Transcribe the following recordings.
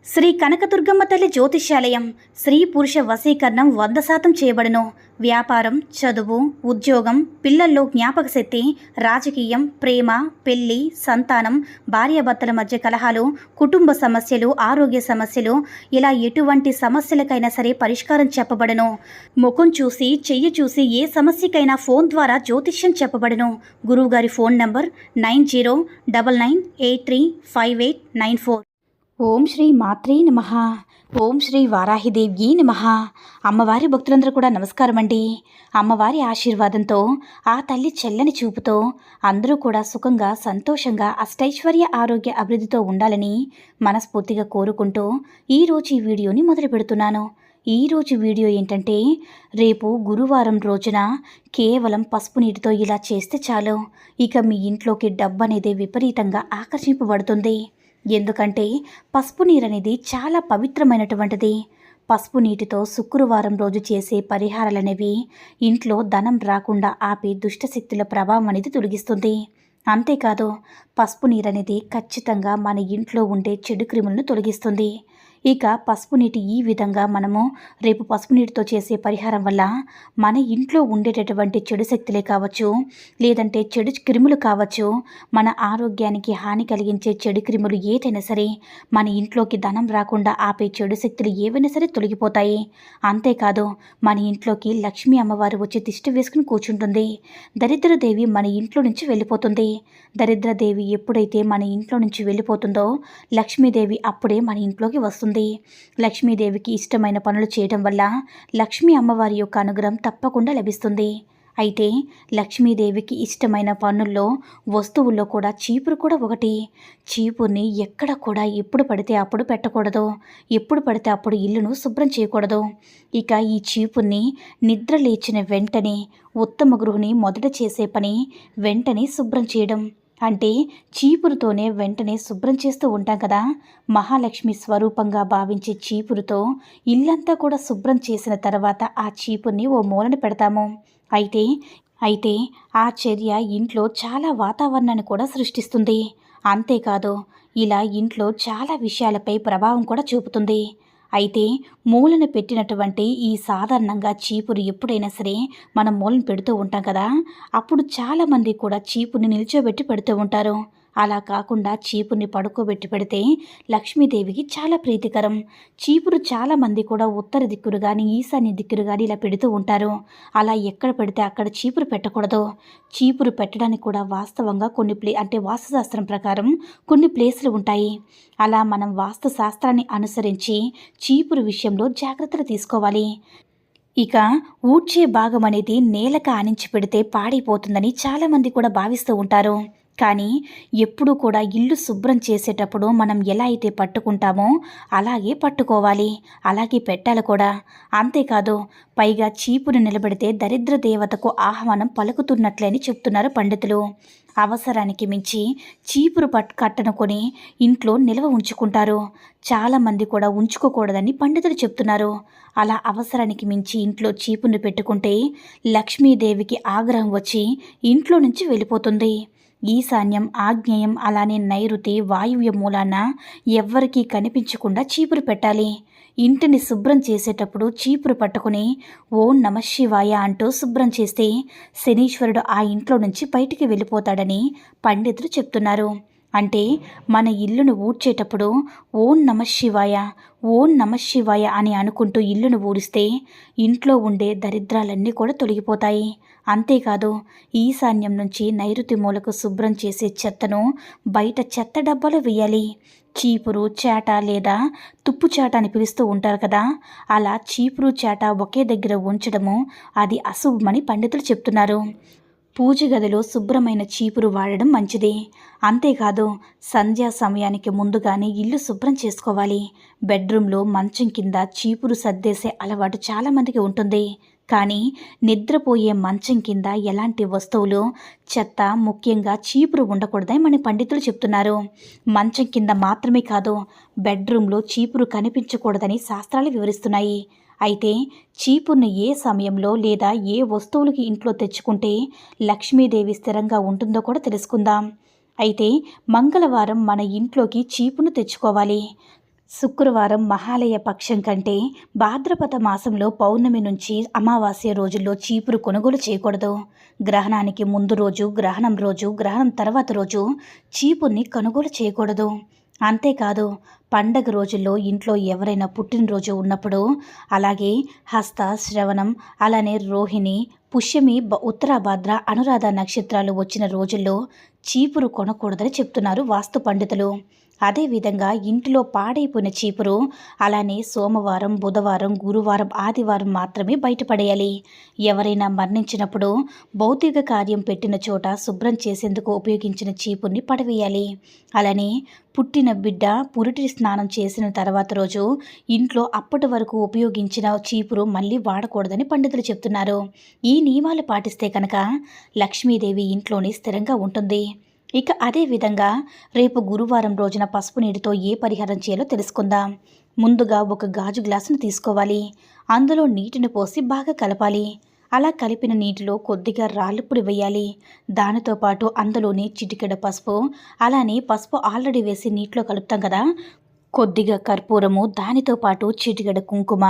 శ్రీ కనకదుర్గమ్మ తల్లి జ్యోతిష్యాలయం స్త్రీ పురుష వశీకరణం 100% చేయబడును. వ్యాపారం, చదువు, ఉద్యోగం, పిల్లల్లో జ్ఞాపక శక్తి, రాజకీయం, ప్రేమ, పెళ్లి, సంతానం, భార్యాభర్తల మధ్య కలహాలు, కుటుంబ సమస్యలు, ఆరోగ్య సమస్యలు, ఇలా ఎటువంటి సమస్యలకైనా సరే పరిష్కారం చెప్పబడును. ముఖం చూసి, చెయ్యి చూసి ఏ సమస్యకైనా ఫోన్ ద్వారా జ్యోతిష్యం చెప్పబడును. గురువుగారి ఫోన్ నంబర్ 9099835894. ఓం శ్రీ మాత్రే నమః. ఓం శ్రీ వారాహిదేవ్యీ నమః. అమ్మవారి భక్తులందరూ కూడా నమస్కారం అండి. అమ్మవారి ఆశీర్వాదంతో, ఆ తల్లి చెల్లని చూపుతో అందరూ కూడా సుఖంగా, సంతోషంగా, అష్టైశ్వర్య, ఆరోగ్య అభివృద్ధితో ఉండాలని మనస్ఫూర్తిగా కోరుకుంటూ ఈరోజు ఈ వీడియోని మొదలు పెడుతున్నాను. ఈరోజు వీడియో ఏంటంటే, రేపు గురువారం రోజున కేవలం పసుపు నీటితో ఇలా చేస్తే చాలు, ఇక మీ ఇంట్లోకి డబ్బు అనేది విపరీతంగా ఆకర్షింపబడుతుంది. ఎందుకంటే పసుపు నీరు అనేది చాలా పవిత్రమైనటువంటిది. పసుపు నీటితో శుక్రవారం రోజు చేసే పరిహారాలనేవి ఇంట్లో ధనం రాకుండా ఆపి దుష్టశక్తుల ప్రభావం అనేది తొలగిస్తుంది. అంతేకాదు, పసుపు నీరు అనేది ఖచ్చితంగా మన ఇంట్లో ఉండే చెడు క్రిములను తొలగిస్తుంది. ఇక పసుపు నీటి ఈ విధంగా మనము రేపు పసుపు నీటితో చేసే పరిహారం వల్ల మన ఇంట్లో ఉండేటటువంటి చెడు శక్తులే కావచ్చు, లేదంటే చెడు క్రిములు కావచ్చు, మన ఆరోగ్యానికి హాని కలిగించే చెడు క్రిములు ఏదైనా సరే, మన ఇంట్లోకి ధనం రాకుండా ఆపే చెడు శక్తులు ఏవైనా సరే తొలగిపోతాయి. అంతేకాదు, మన ఇంట్లోకి లక్ష్మీ అమ్మవారు వచ్చి తిష్ట వేసుకుని కూర్చుంటుంది. దరిద్రదేవి మన ఇంట్లో నుంచి వెళ్ళిపోతుంది. దరిద్రదేవి ఎప్పుడైతే మన ఇంట్లో నుంచి వెళ్ళిపోతుందో, లక్ష్మీదేవి అప్పుడే మన ఇంట్లోకి వస్తుంది. లక్ష్మీదేవికి ఇష్టమైన పనులు చేయడం వల్ల లక్ష్మీ అమ్మవారి యొక్క అనుగ్రహం తప్పకుండా లభిస్తుంది. అయితే లక్ష్మీదేవికి ఇష్టమైన పనుల్లో, వస్తువుల్లో కూడా చీపురు కూడా ఒకటి. చీపుర్ని ఎక్కడ కూడా ఎప్పుడు పడితే అప్పుడు పెట్టకూడదు, ఎప్పుడు పడితే అప్పుడు ఇల్లును శుభ్రం చేయకూడదు. ఇక ఈ చీపుర్ని నిద్ర లేచిన వెంటనే ఉత్తమ గృహిణి మొదట చేసే పని వెంటనే శుభ్రం చేయడం. అంటే చీపురుతోనే వెంటనే శుభ్రం చేస్తూ ఉంటాం కదా. మహాలక్ష్మి స్వరూపంగా భావించే చీపురుతో ఇల్లంతా కూడా శుభ్రం చేసిన తర్వాత ఆ చీపుర్ని ఓ మూలన పెడతాము. అయితే ఆ చర్య ఇంట్లో చాలా వాతావరణాన్ని కూడా సృష్టిస్తుంది. అంతేకాదు, ఇలా ఇంట్లో చాలా విషయాలపై ప్రభావం కూడా చూపుతుంది. అయితే మూలన పెట్టినటువంటి ఈ సాధారణంగా చీపురు ఎప్పుడైనా సరే మనం మూలన పెడుతూ ఉంటాం కదా, అప్పుడు చాలామంది కూడా చీపుని నిల్చోబెట్టి పెడుతూ ఉంటారు. అలా కాకుండా చీపుని పడుకోబెట్టి పెడితే లక్ష్మీదేవికి చాలా ప్రీతికరం. చీపురు చాలామంది కూడా ఉత్తర దిక్కురు కానీ, ఈశాన్య దిక్కురు కానీ ఇలా పెడుతూ ఉంటారు. అలా ఎక్కడ పెడితే అక్కడ చీపురు పెట్టకూడదు. చీపురు పెట్టడానికి కూడా వాస్తవంగా అంటే వాస్తుశాస్త్రం ప్రకారం కొన్ని ప్లేసులు ఉంటాయి. అలా మనం వాస్తు శాస్త్రాన్ని అనుసరించి చీపురు విషయంలో జాగ్రత్తలు తీసుకోవాలి. ఇక ఊడ్చే భాగం అనేది నేలకు ఆనించి పెడితే పాడైపోతుందని చాలామంది కూడా భావిస్తూ ఉంటారు. కానీ ఎప్పుడూ కూడా ఇల్లు శుభ్రం చేసేటప్పుడు మనం ఎలా అయితే పట్టుకుంటామో అలాగే పట్టుకోవాలి, అలాగే పెట్టాలి కూడా. అంతేకాదు, పైగా చీపురు నిలబెడితే దరిద్ర దేవతకు ఆహ్వానం పలుకుతున్నట్లే అని చెప్తున్నారు పండితులు. అవసరానికి మించి చీపురు కట్టను కొని ఇంట్లో నిల్వ ఉంచుకుంటారు. చాలామంది కూడా ఉంచుకోకూడదని పండితులు చెప్తున్నారు. అలా అవసరానికి మించి ఇంట్లో చీపురుని పెట్టుకుంటే లక్ష్మీదేవికి ఆగ్రహం వచ్చి ఇంట్లో నుంచి వెళ్ళిపోతుంది. ఈశాన్యం, ఆగ్నేయం, అలానే నైరుతి, వాయువ్య మూలాన ఎవ్వరికీ కనిపించకుండా చీపురు పెట్టాలి. ఇంటిని శుభ్రం చేసేటప్పుడు చీపురు పట్టుకుని ఓం నమః శివాయ అంటూ శుభ్రం చేస్తే శనీశ్వరుడు ఆ ఇంట్లో నుంచి బయటికి వెళ్ళిపోతాడని పండితులు చెప్తున్నారు. అంటే మన ఇల్లును ఊడ్చేటప్పుడు ఓం నమః శివాయ, ఓం నమః శివాయ అని అనుకుంటూ ఇల్లును ఊడిస్తే ఇంట్లో ఉండే దరిద్రాలన్నీ కూడా తొలగిపోతాయి. అంతేకాదు, ఈశాన్యం నుంచి నైరుతి మూలకు శుభ్రం చేసే చెత్తను బయట చెత్త డబ్బాలో వేయాలి. చీపురు, చేట లేదా తుప్పు చేట అని పిలుస్తూ ఉంటారు కదా, అలా చీపురు, చేట ఒకే దగ్గర ఉంచడము అది అశుభమని పండితులు చెప్తున్నారు. పూజ గదిలో శుభ్రమైన చీపురు వాడడం మంచిది. అంతేకాదు, సంధ్యా సమయానికి ముందుగానే ఇల్లు శుభ్రం చేసుకోవాలి. బెడ్రూమ్లో మంచం కింద చీపురు సర్దేసే అలవాటు చాలామందికి ఉంటుంది. కానీ నిద్రపోయే మంచం కింద ఎలాంటి వస్తువులు, చెత్త, ముఖ్యంగా చీపురు ఉండకూడదని మన పండితులు చెప్తున్నారు. మంచం కింద మాత్రమే కాదు, బెడ్రూమ్లో చీపురు కనిపించకూడదని శాస్త్రాలు వివరిస్తున్నాయి. అయితే చీపుర్ని ఏ సమయంలో లేదా ఏ వస్తువులకి ఇంట్లో తెచ్చుకుంటే లక్ష్మీదేవి స్థిరంగా ఉంటుందో కూడా తెలుసుకుందాం. అయితే మంగళవారం మన ఇంట్లోకి చీపును తెచ్చుకోవాలి. శుక్రవారం మహాలయ పక్షం కంటే భాద్రపద మాసంలో పౌర్ణమి నుంచి అమావాస్య రోజుల్లో చీపురు కొనుగోలు చేయకూడదు. గ్రహణానికి ముందు రోజు, గ్రహణం రోజు, గ్రహణం తర్వాత రోజు చీపుర్ని కొనుగోలు చేయకూడదు. అంతేకాదు, పండగ రోజుల్లో ఇంట్లో ఎవరైనా పుట్టినరోజు ఉన్నప్పుడు, అలాగే హస్త, శ్రవణం, అలానే రోహిణి, పుష్యమి, ఉత్తరాభాద్ర, అనురాధ నక్షత్రాలు వచ్చిన రోజుల్లో చీపురు కొనకూడదని చెప్తున్నారు వాస్తు పండితులు. అదేవిధంగా ఇంటిలో పాడైపోయిన చీపురు అలానే సోమవారం, బుధవారం, గురువారం, ఆదివారం మాత్రమే బయటపడేయాలి. ఎవరైనా మరణించినప్పుడు భౌతిక కార్యం పెట్టిన చోట శుభ్రం చేసేందుకు ఉపయోగించిన చీపుర్ని పడవేయాలి. అలానే పుట్టిన బిడ్డ పురిటి స్నానం చేసిన తర్వాత రోజు ఇంట్లో అప్పటి వరకు ఉపయోగించిన చీపురు మళ్ళీ వాడకూడదని పండితులు చెప్తున్నారు. ఈ నియమాలు పాటిస్తే కనుక లక్ష్మీదేవి ఇంట్లోనే స్థిరంగా ఉంటుంది. ఇక అదేవిధంగా రేపు గురువారం రోజున పసుపు నీటితో ఏ పరిహారం చేయాలో తెలుసుకుందాం. ముందుగా ఒక గాజు గ్లాసును తీసుకోవాలి. అందులో నీటిని పోసి బాగా కలపాలి. అలా కలిపిన నీటిలో కొద్దిగా రాళ్ళుపుడి వేయాలి. దానితో పాటు అందులోని చిటికెడ పసుపు, అలానే పసుపు ఆల్రెడీ వేసి నీటిలో కలుపుతాం కదా, కొద్దిగా కర్పూరము, దానితో పాటు చిటికెడ కుంకుమ,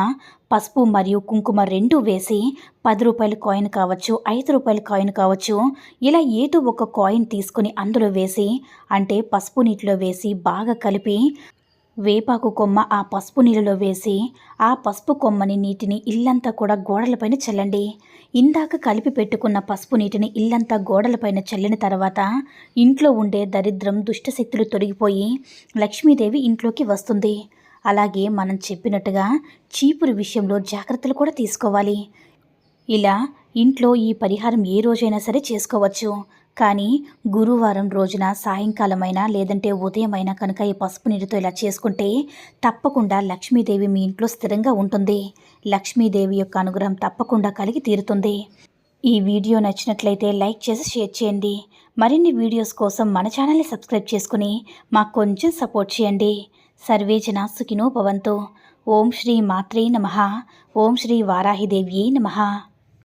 పసుపు మరియు కుంకుమ రెండూ వేసి 10 రూపాయల కాయిన్ కావచ్చు, 5 రూపాయల కాయిన్ కావచ్చు, ఇలా ఏదో ఒక కాయిన్ తీసుకొని అందులో వేసి, అంటే పసుపు నీటిలో వేసి బాగా కలిపి వేపాకు కొమ్మ ఆ పసుపు నీళ్ళలో వేసి ఆ పసుపు కొమ్మని నీటిని ఇల్లంతా కూడా గోడలపైన చల్లండి. ఇందాక కలిపి పెట్టుకున్న పసుపు నీటిని ఇల్లంతా గోడలపైన చల్లిన తర్వాత ఇంట్లో ఉండే దరిద్రం, దుష్టశక్తులు తొలగిపోయి లక్ష్మీదేవి ఇంట్లోకి వస్తుంది. అలాగే మనం చెప్పినట్టుగా చీపురు విషయంలో జాగ్రత్తలు కూడా తీసుకోవాలి. ఇలా ఇంట్లో ఈ పరిహారం ఏ రోజైనా సరే చేసుకోవచ్చు. కానీ గురువారం రోజున సాయంకాలమైనా లేదంటే ఉదయమైనా కనుక ఈ పసుపు నీటితో ఇలా చేసుకుంటే తప్పకుండా లక్ష్మీదేవి మీ ఇంట్లో స్థిరంగా ఉంటుంది. లక్ష్మీదేవి యొక్క అనుగ్రహం తప్పకుండా కలిగి తీరుతుంది. ఈ వీడియో నచ్చినట్లయితే లైక్ చేసి షేర్ చేయండి. మరిన్ని వీడియోస్ కోసం మన ఛానల్ని సబ్స్క్రైబ్ చేసుకుని మాకు కొంచెం సపోర్ట్ చేయండి. సర్వే జనా సుఖినో భవంతు. ఓం శ్రీ మాత్రే నమః. ఓం శ్రీ వారాహిదేవ్యే నమః.